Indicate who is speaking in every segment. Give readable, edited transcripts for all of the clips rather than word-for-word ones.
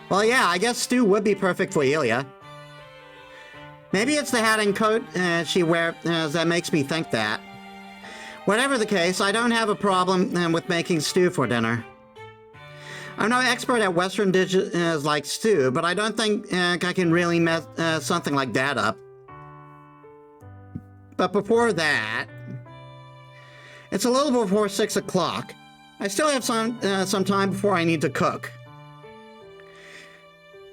Speaker 1: Well, yeah, I guess stew would be perfect for Ilya. Maybe it's the hat and coat she wears that makes me think that. Whatever the case, I don't have a problem with making stew for dinner. I'm no expert at Western dishes like stew, but I don't think I can really mess something like that up. But before that, it's a little before 6 o'clock. I still have some time before I need to cook.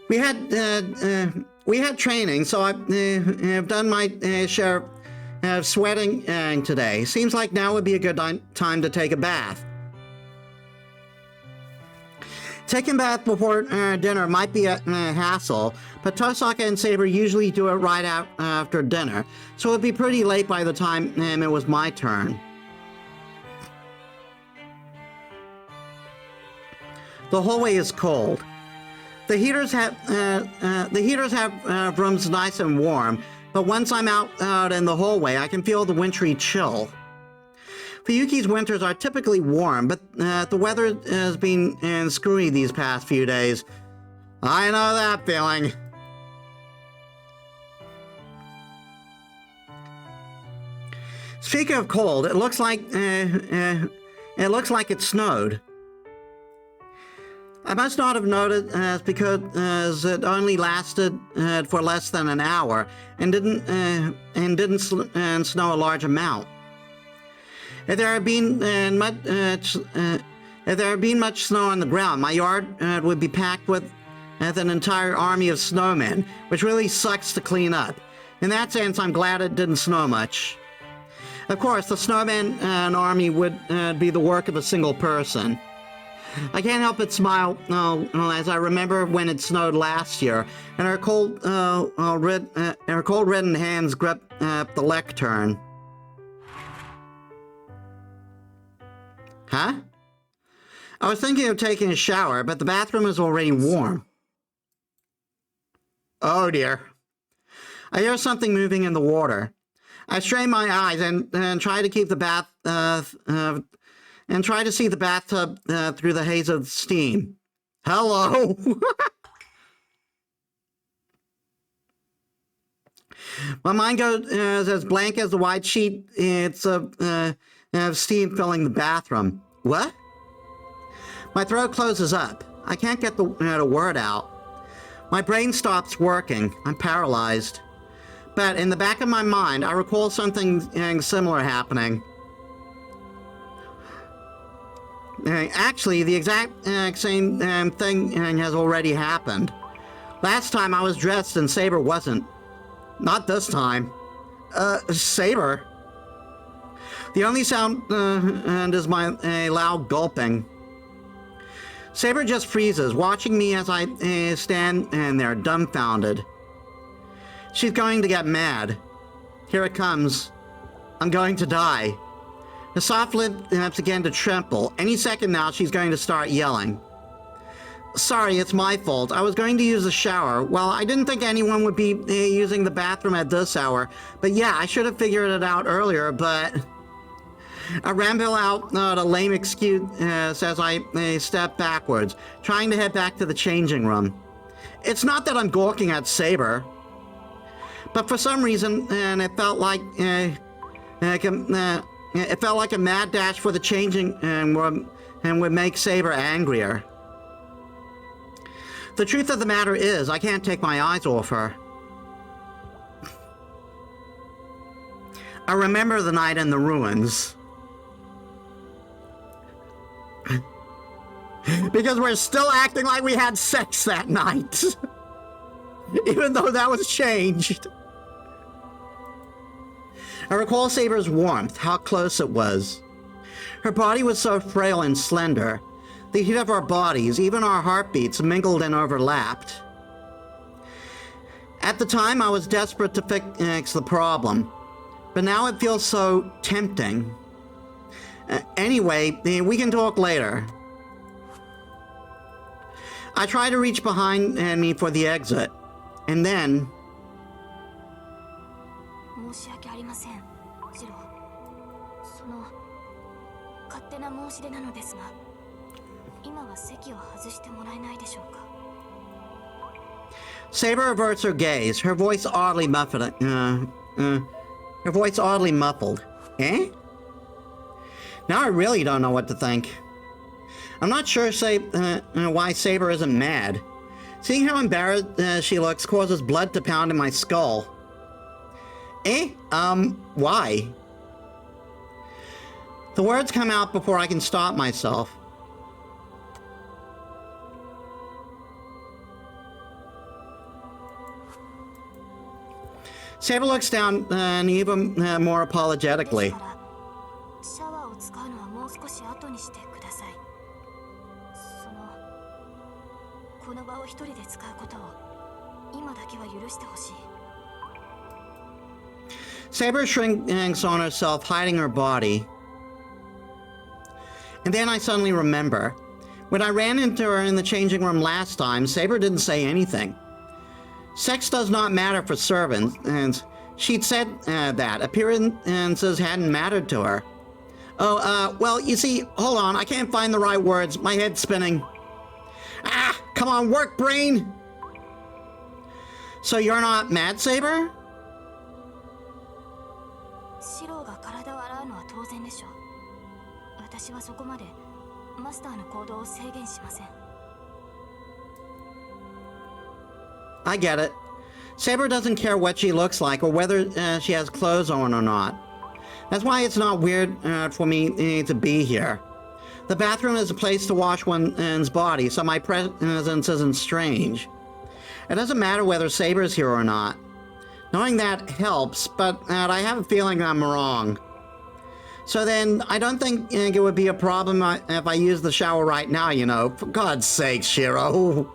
Speaker 1: We had training, so I've done my share of sweating today. Seems like now would be a good time to take a bath. Taking a bath before dinner might be a hassle, but Tosaka and Saber usually do it right after dinner, so it'd be pretty late by the time it was my turn. The hallway is cold. The heaters have rooms nice and warm, but once I'm out in the hallway, I can feel the wintry chill. Fuyuki's winters are typically warm, but the weather has been screwy these past few days. I know that feeling. Speaking of cold, it looks like it snowed. I must not have noticed because it only lasted for less than an hour and didn't snow a large amount. If there had been much snow on the ground, my yard would be packed with an entire army of snowmen, which really sucks to clean up. In that sense, I'm glad it didn't snow much. Of course, the snowman army would be the work of a single person. I can't help but smile as I remember when it snowed last year, and her cold-ridden hands grip the lectern. Huh? I was thinking of taking a shower, but the bathroom is already warm. Oh dear. I hear something moving in the water. I strain my eyes and try to keep the try to see the bathtub through the haze of steam. Hello. My mind goes as blank as the white sheet. It's of steam filling the bathroom. What? My throat closes up. I can't get the word out. My brain stops working. I'm paralyzed. But in the back of my mind, I recall something similar happening. Actually, the exact same thing has already happened. Last time I was dressed and Saber wasn't. Not this time. Saber. The only sound is my loud gulping. Saber just freezes, watching me as I stand there dumbfounded. She's going to get mad. Here it comes. I'm going to die. The soft lips began to tremble. Any second now, she's going to start yelling. Sorry, it's my fault. I was going to use the shower. Well, I didn't think anyone would be using the bathroom at this hour. But yeah, I should have figured it out earlier, but... I ramble out a lame excuse as I step backwards, trying to head back to the changing room. It's not that I'm gawking at Saber, but for some reason, it felt like a mad dash for the changing room and would make Saber angrier. The truth of the matter is, I can't take my eyes off her. I remember the night in the ruins. Because we're still acting like we had sex that night. Even though that was changed. I recall Saber's warmth, how close it was. Her body was so frail and slender. The heat of our bodies, even our heartbeats, mingled and overlapped. At the time, I was desperate to fix the problem. But now it feels so tempting. Anyway, we can talk later. I try to reach behind me for the exit, and then... Saber averts her gaze, her voice oddly muffled. Her voice oddly muffled. Eh? Now I really don't know what to think. I'm not sure why Saber isn't mad. Seeing how embarrassed she looks causes blood to pound in my skull. Eh? Why? The words come out before I can stop myself. Saber looks down and even more apologetically. Saber shrinks on herself, hiding her body. And then I suddenly remember. When I ran into her in the changing room last time, Saber didn't say anything. Sex does not matter for servants, and she'd said that. Appearances hadn't mattered to her. Oh, well, you see, hold on, I can't find the right words. My head's spinning. Ah, come on, work, brain! So you're not mad, Saber? I get it. Saber doesn't care what she looks like or whether she has clothes on or not. That's why it's not weird for me to be here. The bathroom is a place to wash one's body, so my presence isn't strange. It doesn't matter whether Saber's here or not. Knowing that helps, but I have a feeling I'm wrong. So then, I don't think it would be a problem if I use the shower right now, you know. For God's sake, Shiro.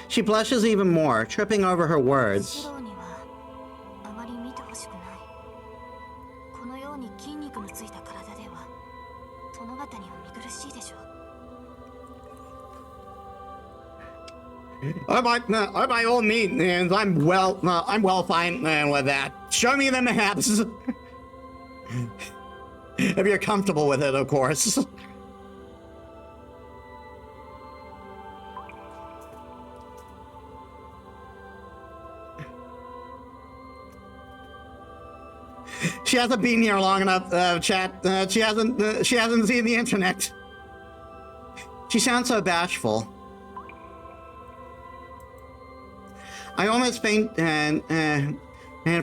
Speaker 1: She blushes even more, tripping over her words. By all means, I'm well fine with that. Show me the maps. If you're comfortable with it, of course. She hasn't been here long enough, chat. She hasn't seen the internet. She sounds so bashful. I almost faint, and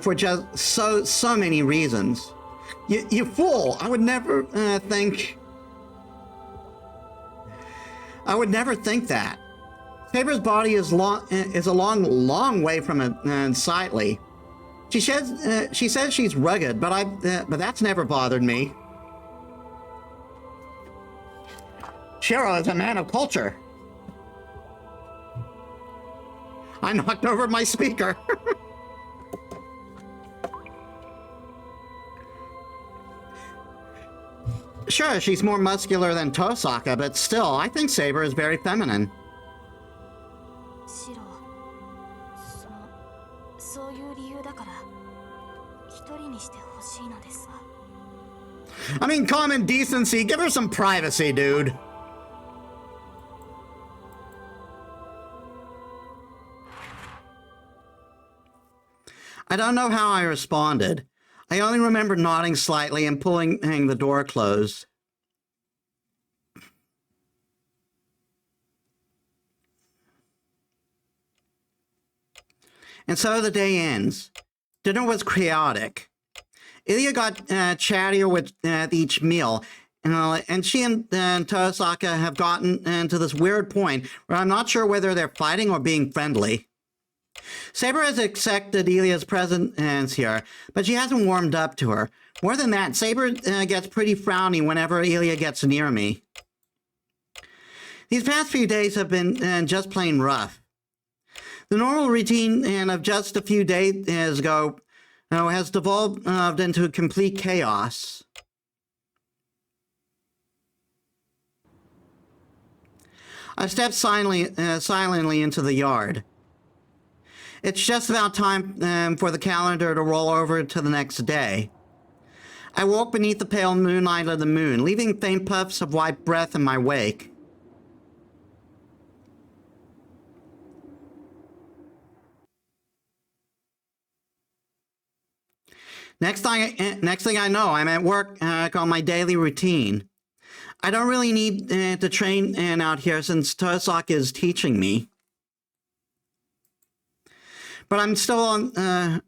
Speaker 1: for just so many reasons. You fool! I would never think. I would never think that. Saber's body is a long way from it, sightly. She says she's rugged, but that's never bothered me. Shiro is a man of culture. I knocked over my speaker. Sure, she's more muscular than Tosaka, but still, I think Saber is very feminine. I mean, common decency, give her some privacy, dude. I don't know how I responded. I only remember nodding slightly and pulling the door closed. And so the day ends. Dinner was chaotic. Ilya got chattier with each meal, and she and Tosaka have gotten to this weird point where I'm not sure whether they're fighting or being friendly. Saber has accepted Ilya's presence here, but she hasn't warmed up to her. More than that, Saber gets pretty frowny whenever Ilya gets near me. These past few days have been just plain rough. The normal routine of just a few days ago has devolved into complete chaos. I stepped silently into the yard. It's just about time for the calendar to roll over to the next day. I walk beneath the pale moonlight of the moon, leaving faint puffs of white breath in my wake. Next thing I know, I'm at work on my daily routine. I don't really need to train out here since Tosak is teaching me. But I'm still on the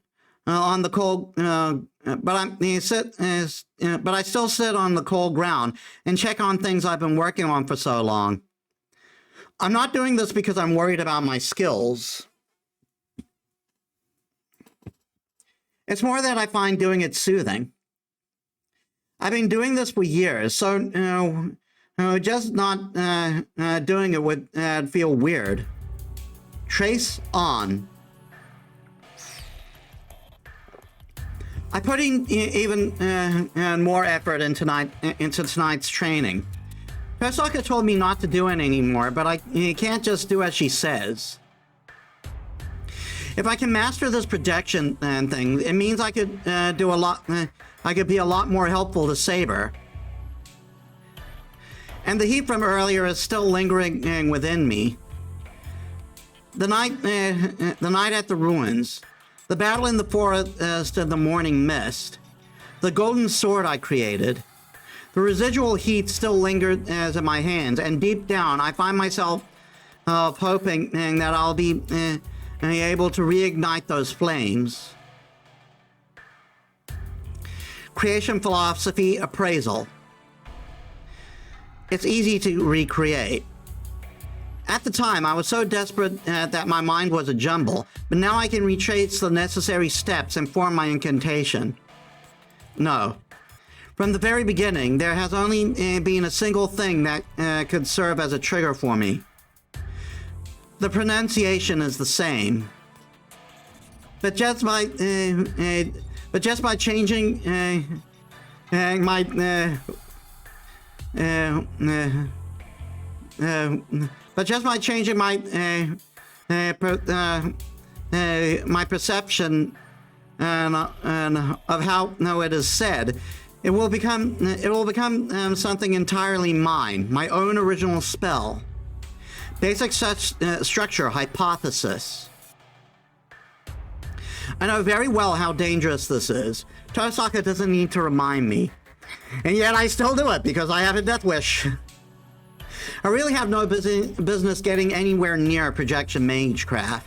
Speaker 1: cold. But I still sit on the cold ground and check on things I've been working on for so long. I'm not doing this because I'm worried about my skills. It's more that I find doing it soothing. I've been doing this for years, so just not doing it would feel weird. Trace on. I put in even more effort into tonight's training. Persaka told me not to do it anymore, but I can't just do as she says. If I can master this projection thing, it means I could do a lot. I could be a lot more helpful to Saber. And the heat from earlier is still lingering within me. The night at the ruins, the battle in the forest of the morning mist, the golden sword I created. The residual heat still lingered in my hands, and deep down, I find myself hoping that I'll be able to reignite those flames. Creation philosophy appraisal. It's easy to recreate. At the time, I was so desperate that my mind was a jumble, but now I can retrace the necessary steps and form my incantation. No. From the very beginning, there has only been a single thing that could serve as a trigger for me. The pronunciation is the same. But just by changing my my perception and of how it is said, it will become something entirely mine, my own original spell. Basic structure hypothesis. I know very well how dangerous this is. Tosaka doesn't need to remind me. And yet I still do it because I have a death wish. I really have no business getting anywhere near projection magecraft.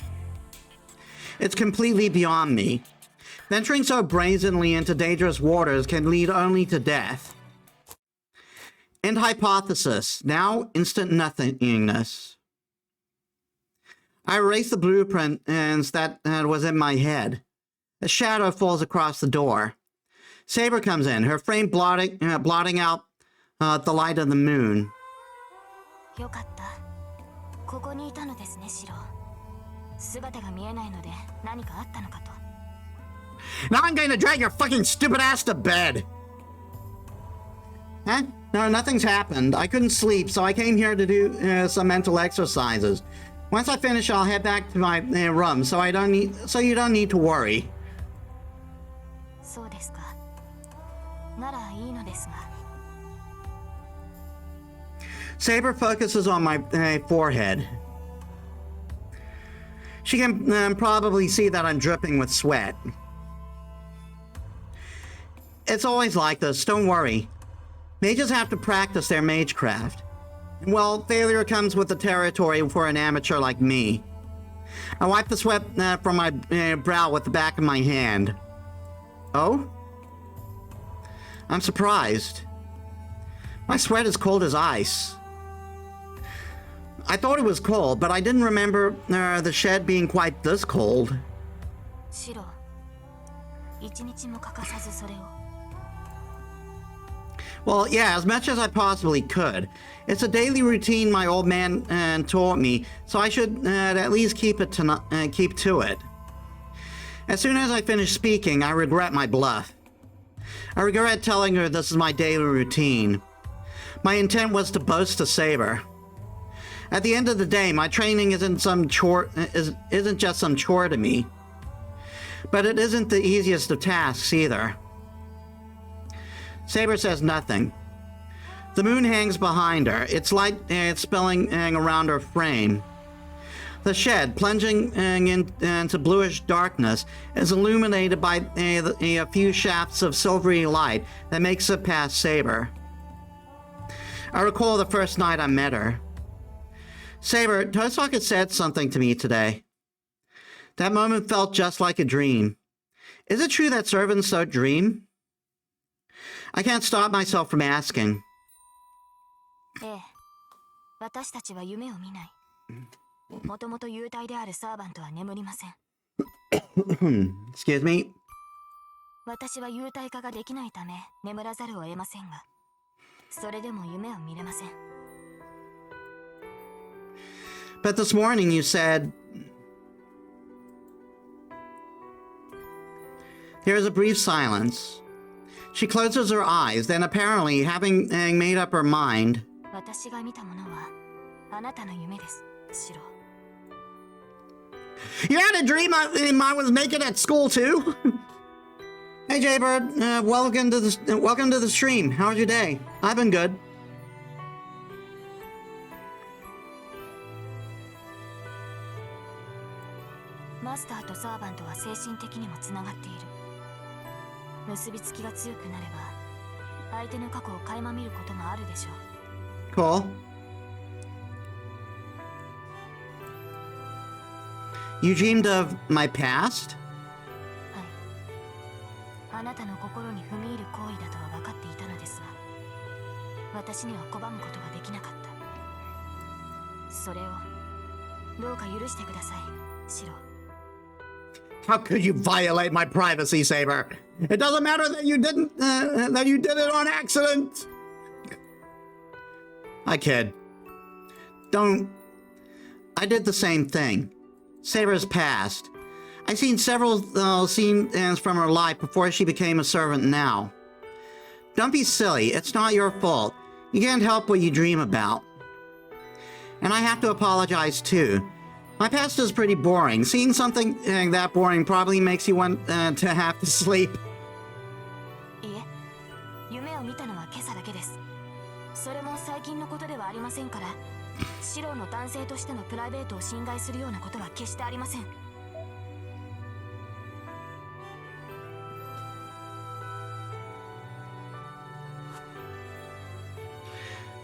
Speaker 1: It's completely beyond me. Venturing so brazenly into dangerous waters can lead only to death. End hypothesis. Now instant nothingness. I erase the blueprint that was in my head. A shadow falls across the door. Saber comes in, her frame blotting out the light of the moon. Now I'm going to drag your fucking stupid ass to bed! Huh? No, nothing's happened. I couldn't sleep, so I came here to do some mental exercises. Once I finish, I'll head back to my room, so you don't need to worry. Saber focuses on my forehead. She can probably see that I'm dripping with sweat. It's always like this, don't worry. Mages have to practice their magecraft. Well, failure comes with the territory for an amateur like me. I wipe the sweat from my brow with the back of my hand. Oh? I'm surprised. My sweat is cold as ice. I thought it was cold, but I didn't remember the shed being quite this cold. Well, yeah, as much as I possibly could. It's a daily routine my old man taught me, so I should at least keep to it. As soon as I finish speaking, I regret my bluff. I regret telling her this is my daily routine. My intent was to boast to Saber. At the end of the day, my training isn't just some chore to me. But it isn't the easiest of tasks either. Saber says nothing. The moon hangs behind her, its light spilling around her frame. The shed, plunging into bluish darkness, is illuminated by a few shafts of silvery light that makes it past Saber. I recall the first night I met her. Saber, Tosaka said something to me today. That moment felt just like a dream. Is it true that servants don't dream? I can't stop myself from asking. Excuse me? But this morning you said... There is a brief silence. She closes her eyes, then apparently, having made up her mind... You had a dream I was naked at school too? Hey Jaybird, welcome to the stream. How was your day? I've been good. Master and servant are emotionally connected. 結びつきが強くなれば、相手の過去を垣間見ることもあるでしょう。Cool. You dreamed of my past? はい。あなたの心に踏み入る行為だとは分かっていたのですが、私には拒むことができなかった。それをどうか許してください、シロ。How could you violate my privacy, Saber? It doesn't matter that you did it on accident. I kid. I did the same thing. Saber's past. I've seen several scenes from her life before she became a servant now. Don't be silly. It's not your fault. You can't help what you dream about. And I have to apologize too. My past is pretty boring. Seeing something that boring probably makes you want to have to sleep.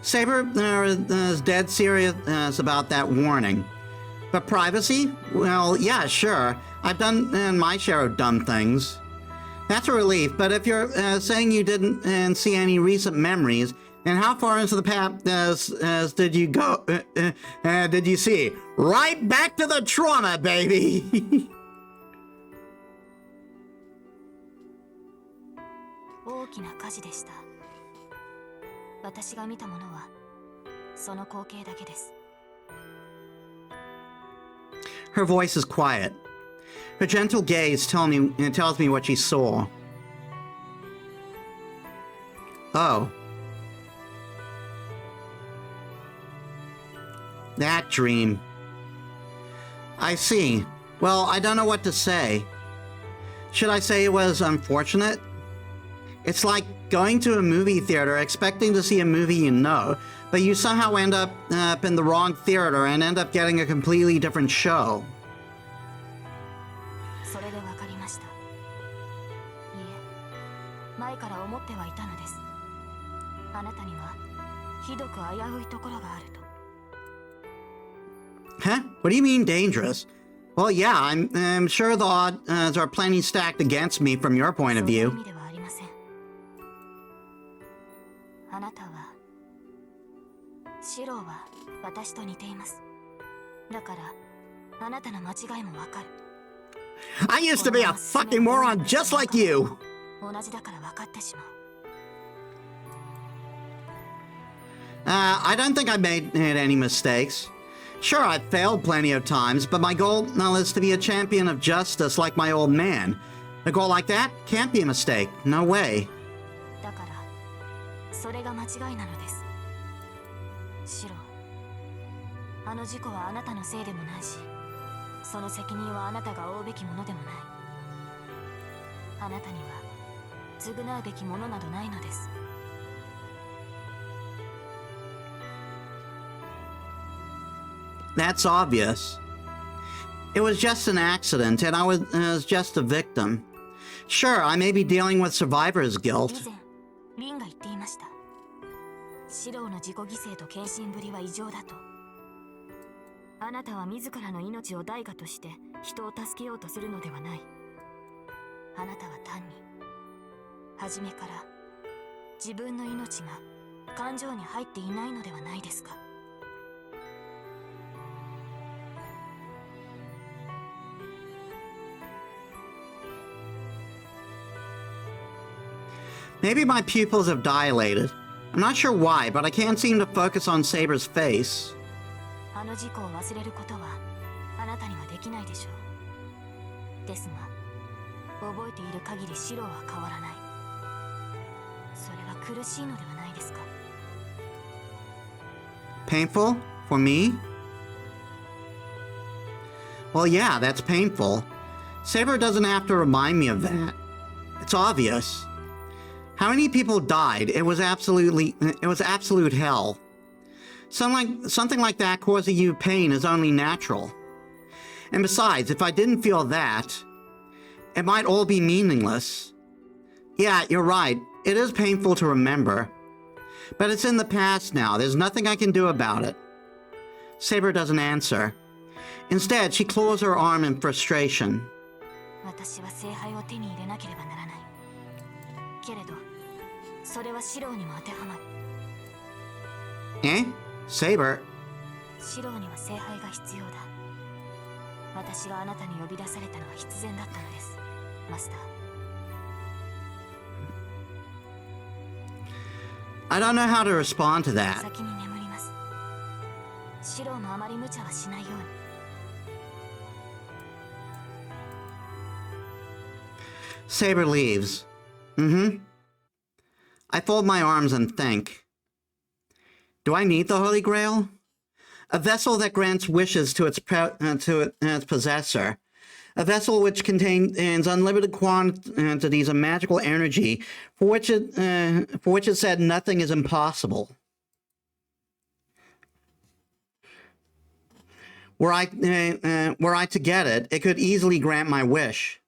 Speaker 1: Saber is dead serious about that warning. But privacy? Well, yeah, sure. I've done my share of dumb things. That's a relief, but if you're saying you didn't see any recent memories, then how far into the past did you go? Did you see? Right back to the trauma, baby! 大きな火事でした。私が見たものはその光景だけです。Her voice is quiet. Her gentle gaze tells me what she saw. Oh. That dream. I see. Well, I don't know what to say. Should I say it was unfortunate? It's like going to a movie theater expecting to see a movie you know, but you somehow end up in the wrong theater and end up getting a completely different show. Huh? What do you mean dangerous? Well, yeah, I'm sure the odds are plenty stacked against me from your point of view. I used to be a fucking moron just like you! I don't think I made any mistakes. Sure, I've failed plenty of times, but my goal now is to be a champion of justice like my old man. A goal like that can't be a mistake. No way.
Speaker 2: あの事故はあなたのせいでもないし、その責任はあなたが負うべきものでもない。あなたには償うべきものなどないのです。
Speaker 1: That's obvious. It was just an accident, and I was just a victim. Sure, I may be dealing with survivor's
Speaker 2: 以
Speaker 1: guilt.
Speaker 2: 前リンが言っていました。シローの自己犠牲と献身ぶりは異常だと。あなたは自らの命を代価として人を助けようとするのではない。あなたは単に初めから自分の命が感情に入っていないのではないですか。
Speaker 1: Maybe my pupils have dilated. I'm not sure why, but I can't seem to focus on Saber's face.
Speaker 2: あの事故を忘れることはあなたにはできないでしょう。ですが覚えている限りシローは変わらない。それは苦しいのではないですか。
Speaker 1: Painful? For me? Well, yeah, that's painful. Saber doesn't have to remind me of that. It's obvious. How many people died? It was absolute hell. Something like that causing you pain is only natural. And besides, if I didn't feel that, it might all be meaningless. Yeah, you're right. It is painful to remember. But it's in the past now. There's nothing I can do about it. Saber doesn't answer. Instead, she claws her arm in frustration.
Speaker 2: 私は聖杯を手に入れなければならない。けれど、それはシローにも当てはまる。
Speaker 1: Eh? Saber?
Speaker 2: シローには聖杯が必要だ。私があなたに呼び出されたのは必然だったのです、マスター。
Speaker 1: I don't know how to respond to that.
Speaker 2: 先に眠ります。シローもあまり無茶はしないように。
Speaker 1: Saber leaves. I fold my arms and think. Do I need the Holy Grail? A vessel that grants wishes to its possessor. A vessel which contains unlimited quantities of magical energy, for which it said nothing is impossible. Were I to get it, it could easily grant my wish.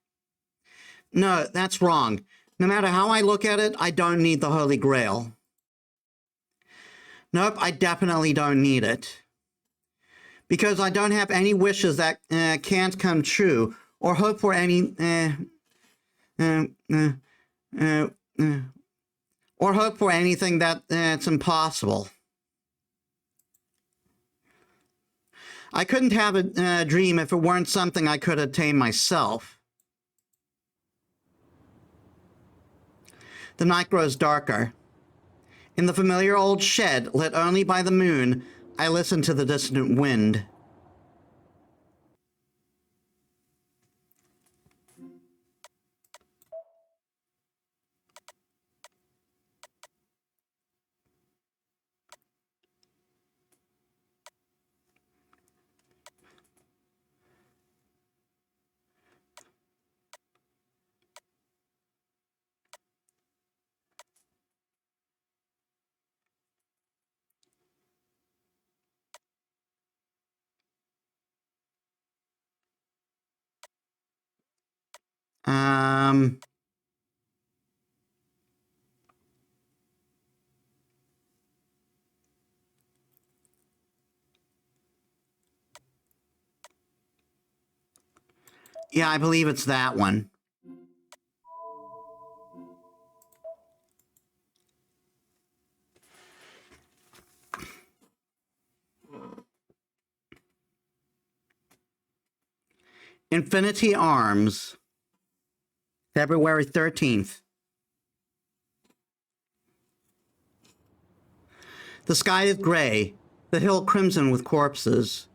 Speaker 1: No, that's wrong. No matter how I look at it, I don't need the Holy Grail. Nope, I definitely don't need it. Because I don't have any wishes that can't come true, or hope for any or hope for anything that's impossible. I couldn't have a dream if it weren't something I could attain myself. The night grows darker. In the familiar old shed, lit only by the moon, I listen to the distant wind. Yeah, I believe it's that one. Infinity Arms, February 13th. The sky is gray, the hill crimson with corpses.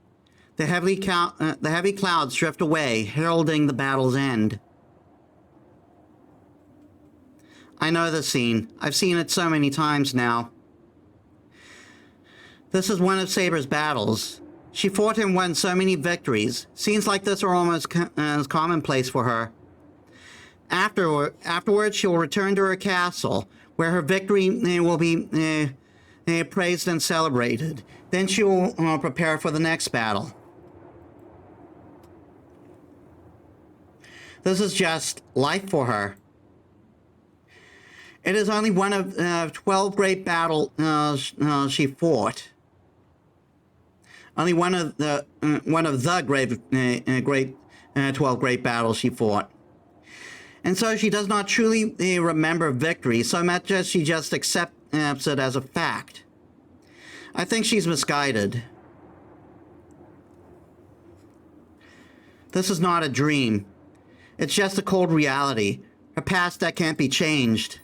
Speaker 1: The heavy clouds drift away, heralding the battle's end. I know the scene. I've seen it so many times now. This is one of Saber's battles. She fought and won so many victories. Scenes like this are almost as commonplace for her. Afterwards, she'll return to her castle, where her victory will be praised and celebrated. Then she will prepare for the next battle. This is just life for her. It is only one of 12 great battles she fought. Only one of the great 12 great battles she fought. And so she does not truly remember victory so much as she just accepts it as a fact. I think she's misguided. This is not a dream. It's just a cold reality, a past that can't be changed.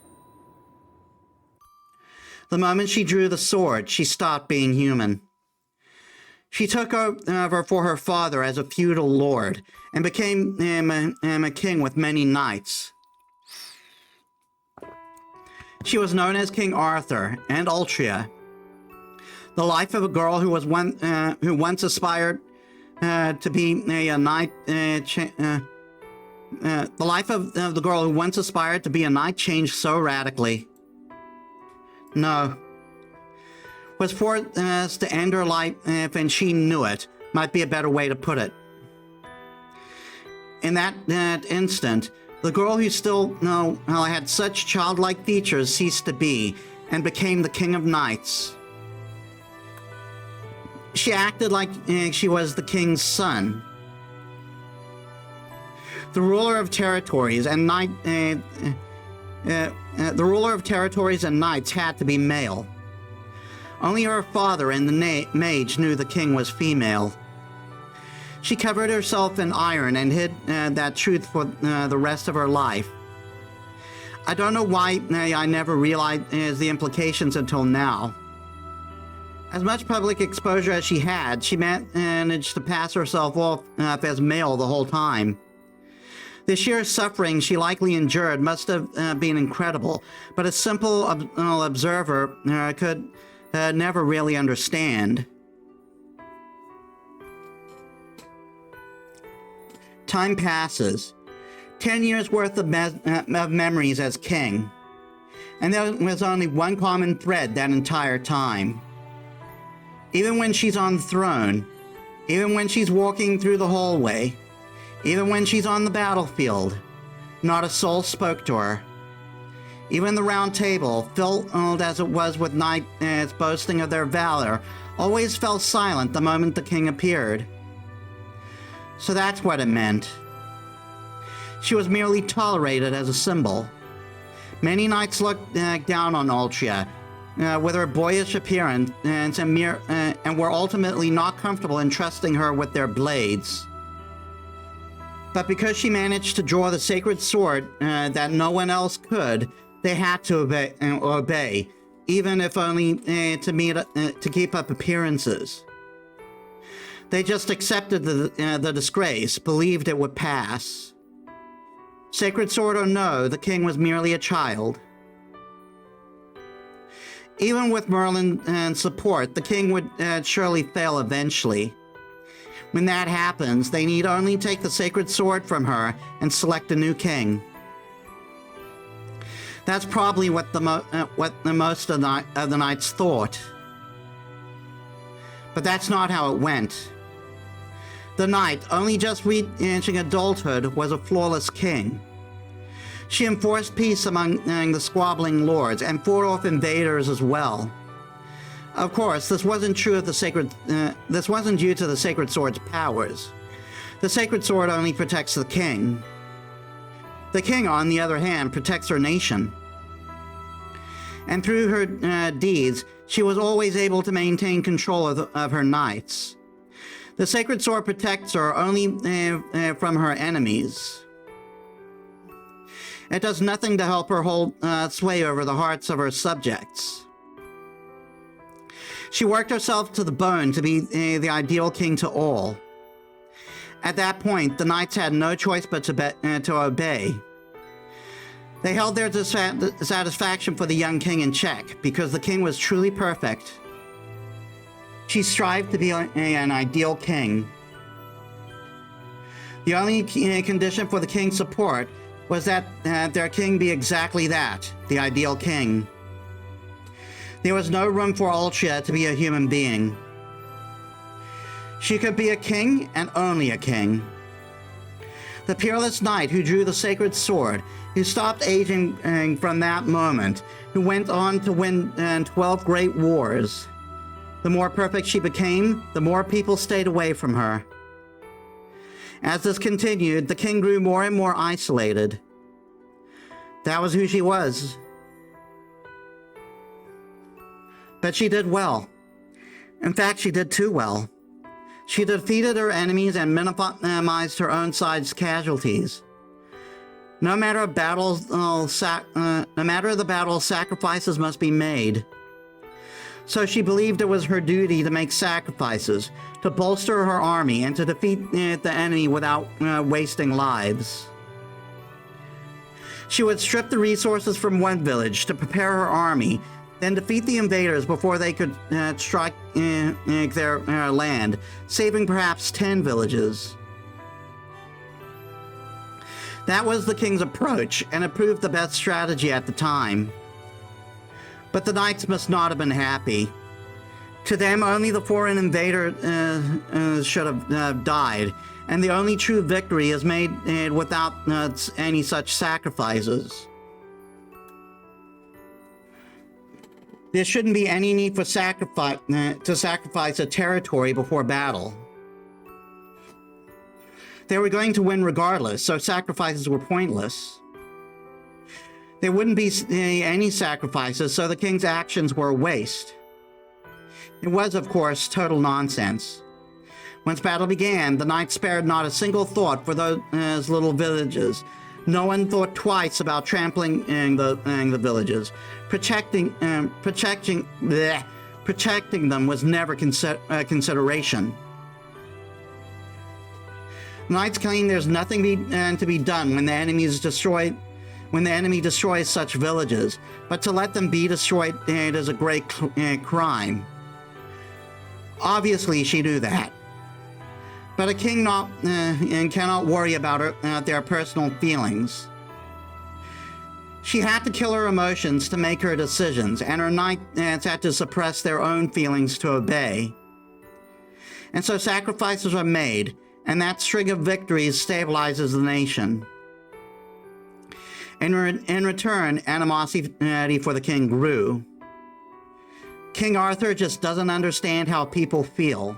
Speaker 1: The moment she drew the sword, she stopped being human. She took over for her father as a feudal lord and became a king with many knights. She was known as King Arthur and Ultria. The life of a girl who once aspired to be a knight. The life of the girl who once aspired to be a knight changed so radically. No. Was forced to end her life, and she knew it, might be a better way to put it. In that instant, the girl who still had such childlike features ceased to be, and became the king of knights. She acted like she was the king's son. The ruler of territories and knights had to be male. Only her father and the mage knew the king was female. She covered herself in iron and hid that truth for the rest of her life. I don't know why I never realized the implications until now. As much public exposure as she had, she managed to pass herself off as male the whole time. The sheer suffering she likely endured must have been incredible, but a simple observer could never really understand. Time passes. 10 years worth of memories as king. And there was only one common thread that entire time. Even when she's on the throne, even when she's walking through the hallway, even when she's on the battlefield, not a soul spoke to her. Even the round table, filled as it was with knights boasting of their valor, always fell silent the moment the king appeared. So that's what it meant. She was merely tolerated as a symbol. Many knights looked down on Ultria with her boyish appearance and were ultimately not comfortable entrusting her with their blades. But because she managed to draw the sacred sword that no one else could, they had to obey, even if only to keep up appearances. They just accepted the disgrace, believed it would pass. Sacred sword or no, the king was merely a child. Even with Merlin's support, the king would surely fail eventually. When that happens, they need only take the sacred sword from her and select a new king. That's probably what the most of the knights thought. But that's not how it went. The knight, only just reaching adulthood, was a flawless king. She enforced peace among the squabbling lords and fought off invaders as well. Of course, this wasn't true of the sacred. This wasn't due to the sacred sword's powers. The sacred sword only protects the king. The king, on the other hand, protects her nation. And through her deeds, she was always able to maintain control of her knights. The sacred sword protects her only from her enemies. It does nothing to help her hold sway over the hearts of her subjects. She worked herself to the bone to be the ideal king to all. At that point, the knights had no choice but to obey. They held their satisfaction for the young king in check because the king was truly perfect. She strived to be an ideal king. The only condition for the king's support was that their king be exactly that, the ideal king. There was no room for Ulcia to be a human being. She could be a king and only a king. The peerless knight who drew the sacred sword, who stopped aging from that moment, who went on to win 12 great wars. The more perfect she became, the more people stayed away from her. As this continued, the king grew more and more isolated. That was who she was. But she did well. In fact, she did too well. She defeated her enemies and minimized her own side's casualties. No matter the battle, sacrifices must be made. So she believed it was her duty to make sacrifices, to bolster her army, and to defeat the enemy without wasting lives. She would strip the resources from one village to prepare her army, then defeat the invaders before they could strike their land, saving perhaps 10 villages. That was the king's approach, and it proved the best strategy at the time. But the knights must not have been happy. To them, only the foreign invader should have died, and the only true victory is made without any such sacrifices. There shouldn't be any need for to sacrifice a territory before battle. They were going to win regardless, so sacrifices were pointless. There wouldn't be any sacrifices, so the king's actions were a waste. It was, of course, total nonsense. Once battle began, the knights spared not a single thought for those little villages. No one thought twice about trampling the villages. Protecting them was never a consideration. Knights claim there's nothing to be done when the enemy destroys such villages, but to let them be destroyed is a great crime. Obviously, she knew that. But a king cannot worry about their personal feelings. She had to kill her emotions to make her decisions, and her knights had to suppress their own feelings to obey. And so sacrifices are made, and that string of victories stabilizes the nation. In return, animosity for the king grew. King Arthur just doesn't understand how people feel.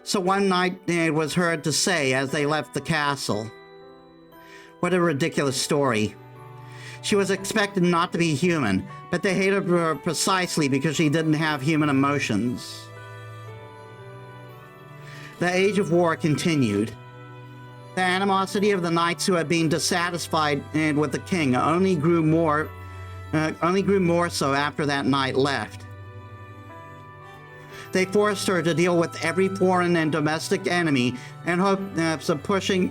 Speaker 1: So one night it was heard to say as they left the castle, "What a ridiculous story. She was expected not to be human, but they hated her precisely because she didn't have human emotions." The age of war continued. The animosity of the knights who had been dissatisfied with the king only grew more so after that knight left. They forced her to deal with every foreign and domestic enemy in hopes of pushing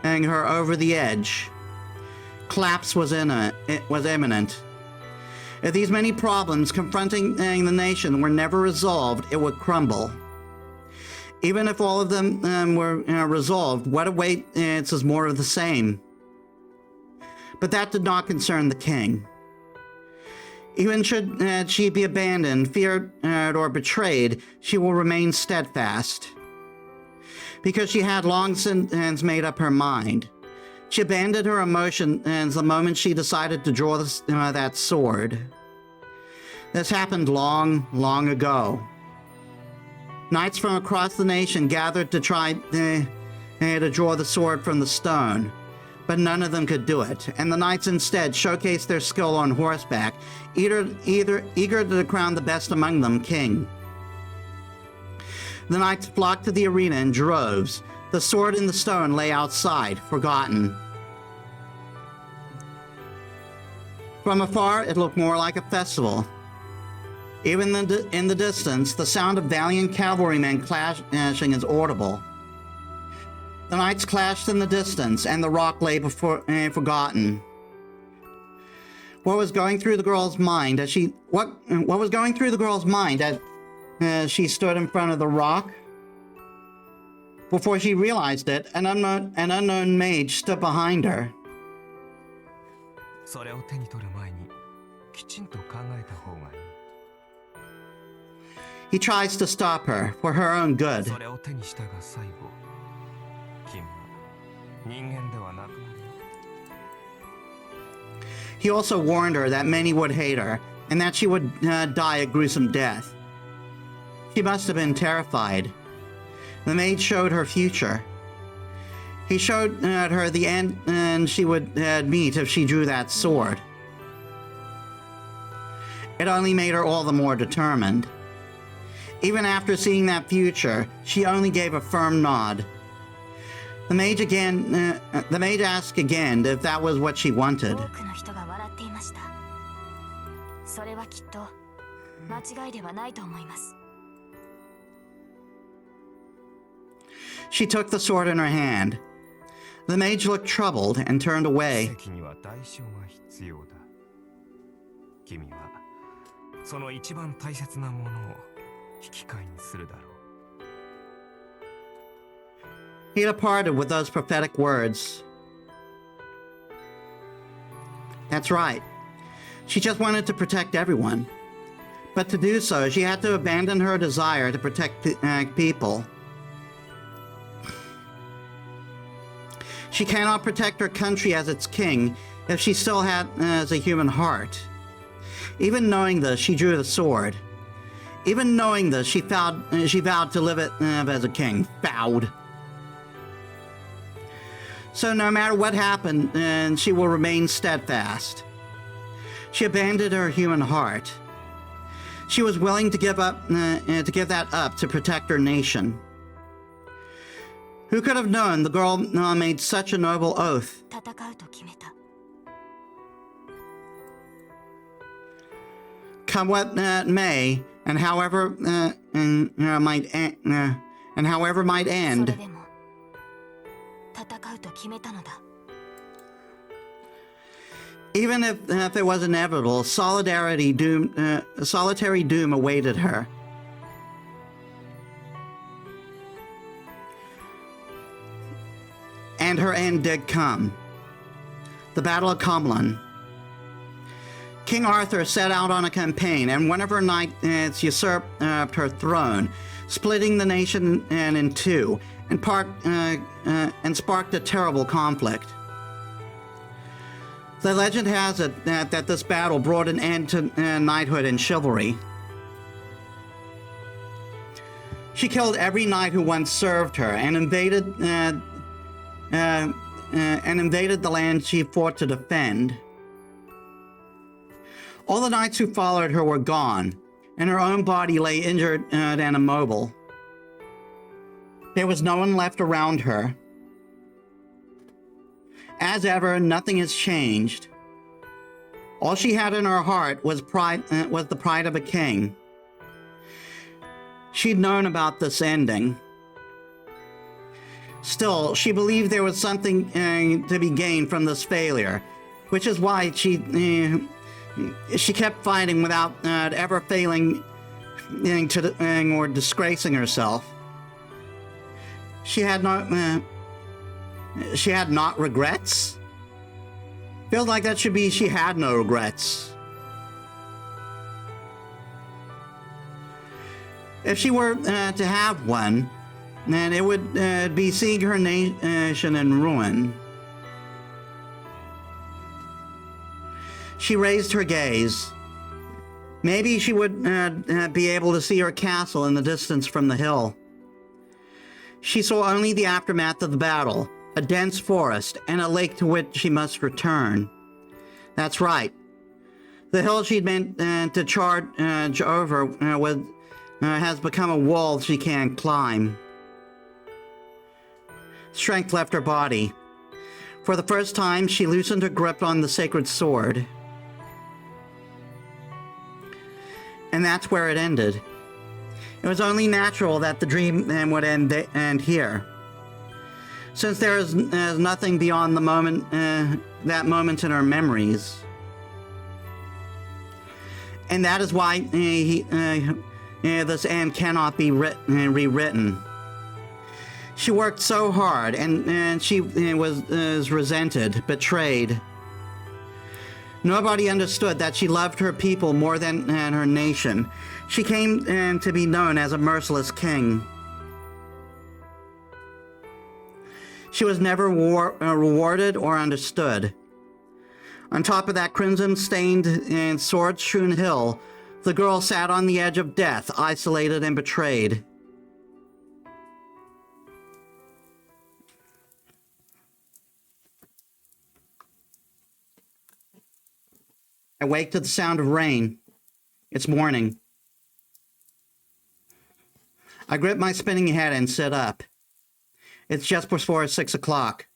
Speaker 1: her over the edge. Collapse was imminent. If these many problems confronting the nation were never resolved, it would crumble. Even if all of them were resolved, what awaits more of the same. But that did not concern the king. Even should she be abandoned, feared, or betrayed, she will remain steadfast. Because she had long since made up her mind. She abandoned her emotions the moment she decided to draw that sword. This happened long, long ago. Knights from across the nation gathered to try to draw the sword from the stone, but none of them could do it, and the knights instead showcased their skill on horseback, eager to crown the best among them king. The knights flocked to the arena in droves. The sword and the stone lay outside, forgotten. From afar, it looked more like a festival. Even in the distance, the sound of valiant cavalrymen clashing is audible. The knights clashed in the distance, and the rock lay forgotten. What was going through the girl's mind as she stood in front of the rock. Before she realized it, an unknown mage stood behind her.
Speaker 3: それを手に取る前にきちんと考えた方がいい。
Speaker 1: He tries to stop her for her own good.
Speaker 3: それを手にしたが最後、君は人間ではなくなるよ。
Speaker 1: He also warned her that many would hate her and that she would die a gruesome death. She must have been terrified. The mage showed her future. He showed her the end and she would meet if she drew that sword. It only made her all the more determined. Even after seeing that future, she only gave a firm nod. The mage asked again if that was what she wanted.
Speaker 2: 多くの人が笑っていました。それはきっと間違いではないと思います。
Speaker 1: She took the sword in her hand. The mage looked troubled and turned away.
Speaker 3: 奇跡には代償が必要だ。君はその一番大切なものを引き換えにするだろう。
Speaker 1: He departed with those prophetic words. That's right. She just wanted to protect everyone. But to do so, she had to abandon her desire to protect people. She cannot protect her country as its king if she still has a human heart. Even knowing this, she drew the sword. Even knowing this, she vowed to live as a king. Vowed. So no matter what happened, she will remain steadfast. She abandoned her human heart. She was willing to give that up to protect her nation. Who could have known the girl made such a noble oath?
Speaker 2: 戦うと決めた。
Speaker 1: Come what may, and however might end.
Speaker 2: それでも戦うと決めたのだ。
Speaker 1: Even if it was inevitable, solitary doom awaited her. And her end did come. The Battle of Cumlin. King Arthur set out on a campaign, and one of her knights usurped her throne, splitting the nation in two, and sparked a terrible conflict. The legend has it that this battle brought an end to knighthood and chivalry. She killed every knight who once served her and invaded the land she fought to defend. All the knights who followed her were gone, and her own body lay injured and immobile. There was no one left around her. As ever, nothing has changed. All she had in her heart was the pride of a king. She'd known about this ending. Still, she believed there was something to be gained from this failure, which is why she kept fighting without ever failing or disgracing herself. She had not regrets. Feels like that should be she had no regrets. If she were to have one, then it would be seeing her nation in ruin. She raised her gaze. Maybe she would be able to see her castle in the distance from the hill. She saw only the aftermath of the battle, a dense forest, and a lake to which she must return. That's right. The hill she'd meant to charge over has become a wall she can't climb. Strength left her body. For the first time, she loosened her grip on the sacred sword. And that's where it ended. It was only natural that the dream would end here. Since there is nothing beyond the moment, that moment in her memories. And that is why this end cannot be rewritten. She worked so hard, and she was resented, betrayed. Nobody understood that she loved her people more than her nation. She came to be known as a merciless king. She was never rewarded or understood. On top of that crimson-stained and sword-strewn hill, the girl sat on the edge of death, isolated and betrayed. I wake to the sound of rain. It's morning. I grip my spinning head and sit up. It's just before 6 o'clock.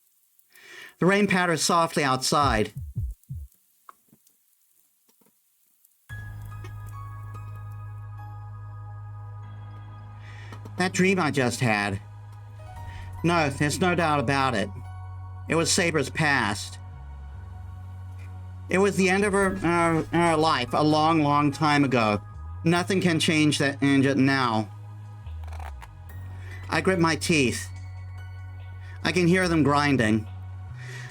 Speaker 1: The rain patters softly outside. That dream I just had. No, there's no doubt about it. It was Saber's past. It was the end of her life a long, long time ago. Nothing can change that now. I grip my teeth. I can hear them grinding.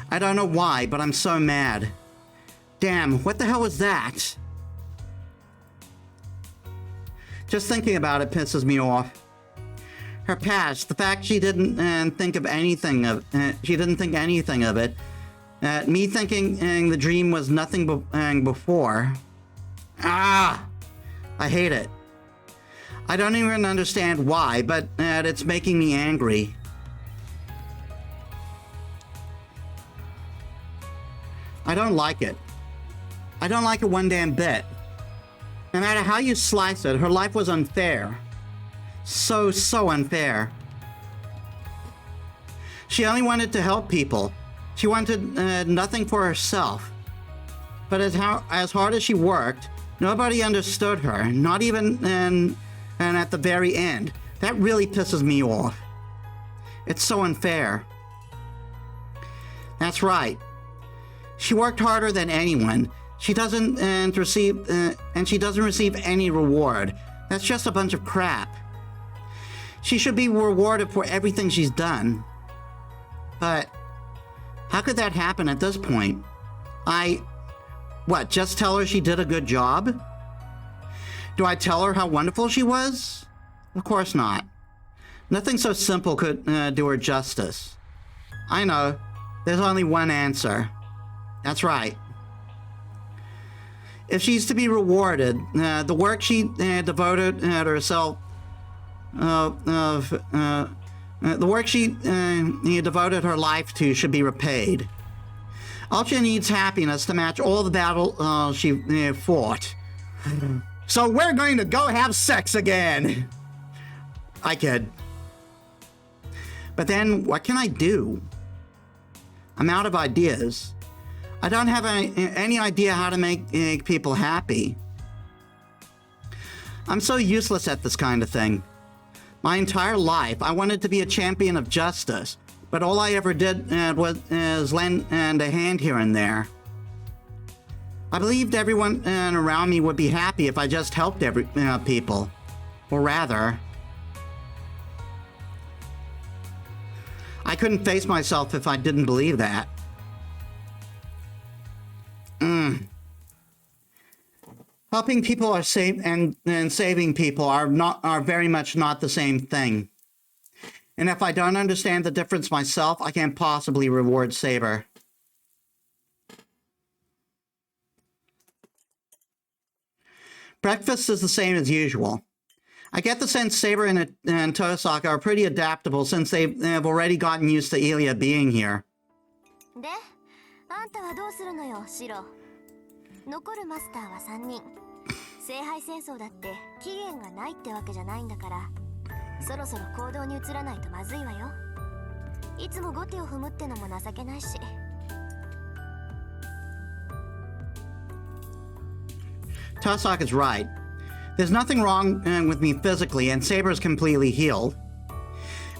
Speaker 1: I don't know why, but I'm so mad. Damn, what the hell was that? Just thinking about it pisses me off. Her past, the fact she didn't think of anything of it. Me thinking the dream was nothing before. Ah! I hate it. I don't even understand why, but it's making me angry. I don't like it. I don't like it one damn bit. No matter how you slice it, her life was unfair. So unfair. She only wanted to help people. She wanted nothing for herself. But as hard as she worked, nobody understood her, not even and at the very end. That really pisses me off. It's so unfair. That's right. She worked harder than anyone. She doesn't receive any reward. That's just a bunch of crap. She should be rewarded for everything she's done. But how could that happen at this point? Just tell her she did a good job? Do I tell her how wonderful she was? Of course not. Nothing so simple could do her justice. I know. There's only one answer. That's right. If she's to be rewarded, the work she devoted herself, the work she devoted her life to should be repaid. Ultra needs happiness to match all the battle she fought. So we're going to go have sex again. I kid. But then what can I do? I'm out of ideas. I don't have any idea how to make people happy. I'm so useless at this kind of thing. My entire life, I wanted to be a champion of justice, but all I ever did was lend a hand here and there. I believed everyone around me would be happy if I just helped people. Or rather, I couldn't face myself if I didn't believe that. Helping people and saving people are very much not the same thing. And if I don't understand the difference myself, I can't possibly reward Saber. Breakfast is the same as usual. I get the sense Saber and Tosaka are pretty adaptable since they have already gotten used to Ilya being here.
Speaker 2: で、あんたはどうするのよ、シロ。残るマスターは3人。聖杯戦争だって期限がないってわけじゃないんだから、そろそろ行動に移らないとまずいわよ。いつも後手を踏むってのも情けないし。
Speaker 1: Tosaka's right. There's nothing wrong with me physically, and Saber's completely healed.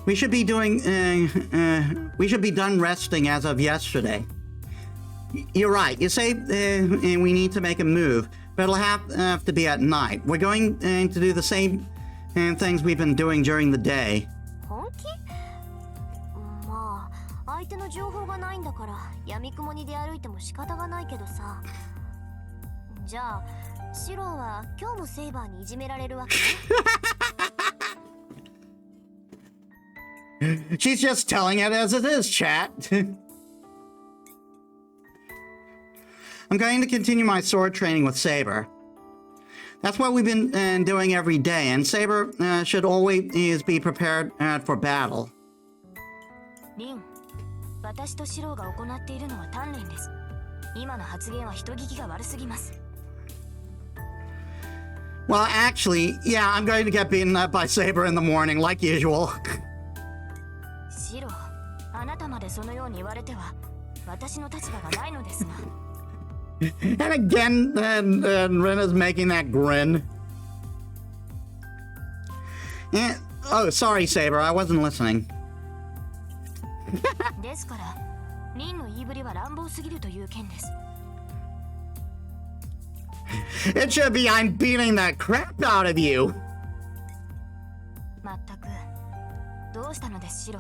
Speaker 1: We should be done resting as of yesterday. You're right. You say we need to make a move, but it'll have to be at night. We're going to do the same things we've been doing during the day.
Speaker 2: 本気？まあ相手の情報がないんだから闇雲に出歩いても仕方がないけどさ。じゃあシロは今日もセイバーにいじめられるわけ？
Speaker 1: She's just telling it as it is, chat. I'm going to continue my sword training with Saber. That's what we've been doing every day, and Saber should always be prepared for battle.
Speaker 2: リン、私とシロが行っているのは鍛錬です。今の発言は人聞きが悪すぎます。
Speaker 1: Well, actually, yeah, I'm going to get beaten up by Saber in the morning, like usual.
Speaker 2: シロ、あなたまでそのように言われては私の立場がないのですが。
Speaker 1: And again, Rena's making that grin. Oh, sorry, Saber, I wasn't listening.
Speaker 2: ですから、リンの言いぶりは乱暴すぎるという件です。
Speaker 1: It should be I'm beating the crap out of you.
Speaker 2: まったく、どうしたのですシロ。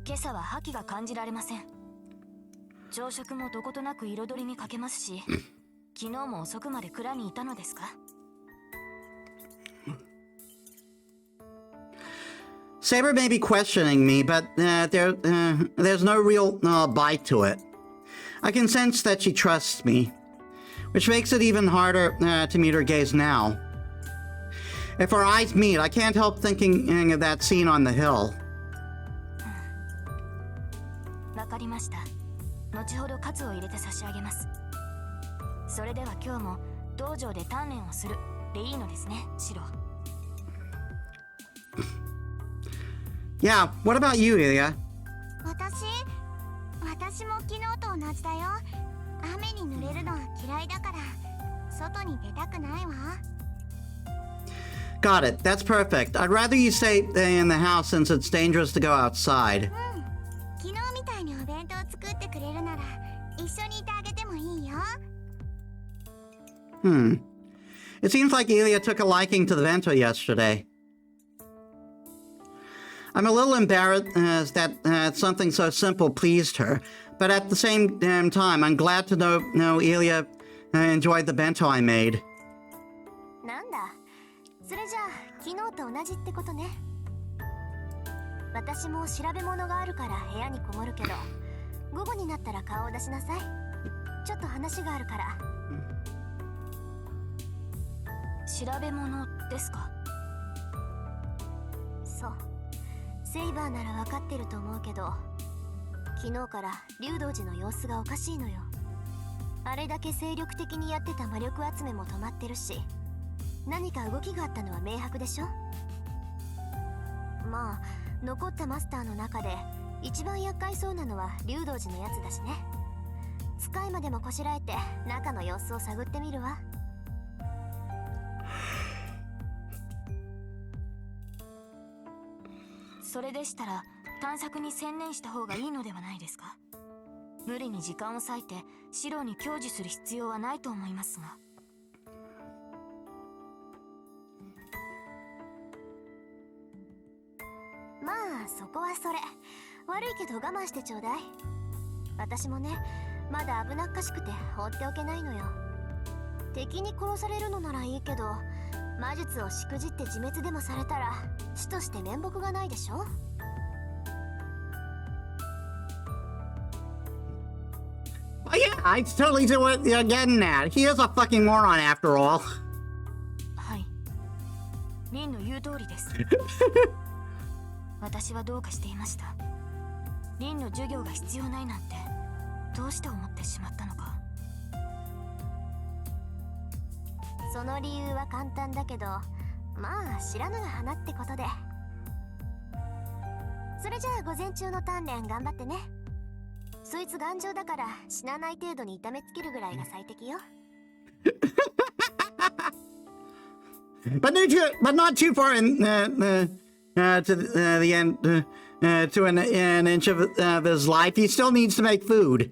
Speaker 2: 今朝は覇気が感じられません。朝食もどことなく彩りに欠けますし、昨日も遅くまで蔵にいたのですか？
Speaker 1: Saber may be questioning me, but there's no real bite to it. I can sense that she trusts me, which makes it even harder to meet her gaze now. If our eyes meet, I can't help thinking of that scene on the hill.
Speaker 2: わかりました。後ほどカツを入れて差し上げます。それでは今日も道場で鍛錬をするでいいのですね、シロ。
Speaker 1: Yeah, what about you, Ilya?
Speaker 4: 私も昨日と同じだよ。雨に濡れるのは嫌いだから外に出たくないわ。
Speaker 1: Got it. That's perfect. I'd rather you stay in the house since it's dangerous to go outside.
Speaker 4: 昨日みたいにお弁当作ってくれるなら一緒にいてあげてもいいよ。
Speaker 1: It seems like Ilya took a liking to the bento yesterday. I'm a little embarrassed that something so simple pleased her, but at the same time, I'm glad to know Ilya enjoyed the bento I made.
Speaker 4: なんだ、それじゃあ昨日と同じってことね。私も調べ物があるから部屋にこもるけど、午後になったら顔を出しなさい。ちょっと話があるから。
Speaker 2: 調べ物ですか？
Speaker 4: そう。セイバーなら分かってると思うけど、昨日から竜道寺の様子がおかしいのよ。あれだけ精力的にやってた魔力集めも止まってるし、何か動きがあったのは明白でしょ。まあ残ったマスターの中で一番厄介そうなのは竜道寺のやつだしね。使いまでもこしらえて中の様子を探ってみるわ。
Speaker 2: それでしたら探索に専念した方がいいのではないですか？無理に時間を割いてシロに享受する必要はないと思いますが。
Speaker 4: まあそこはそれ。悪いけど我慢してちょうだい。私もね、まだ危なっかしくて放っておけないのよ。敵に殺されるのならいいけど、魔術をしくじって自滅でもされたら死として面目がないでしょ。
Speaker 1: Oh, yeah, I totally do what you're getting at. He is a fucking moron after all.
Speaker 2: はい。リンの言う通りです。私はどうかしていました。リンの授業が必要ないなんてどうして思ってしまったのか。
Speaker 4: その理由は簡単だけど、まあ知らぬが花ってことで。それじゃあ午前中の鍛錬頑張ってね。そいつ頑丈だから死なない程度に痛めつけるぐらいが最適よ。
Speaker 1: But not too far to the end, to an inch of his life. He still needs to make food.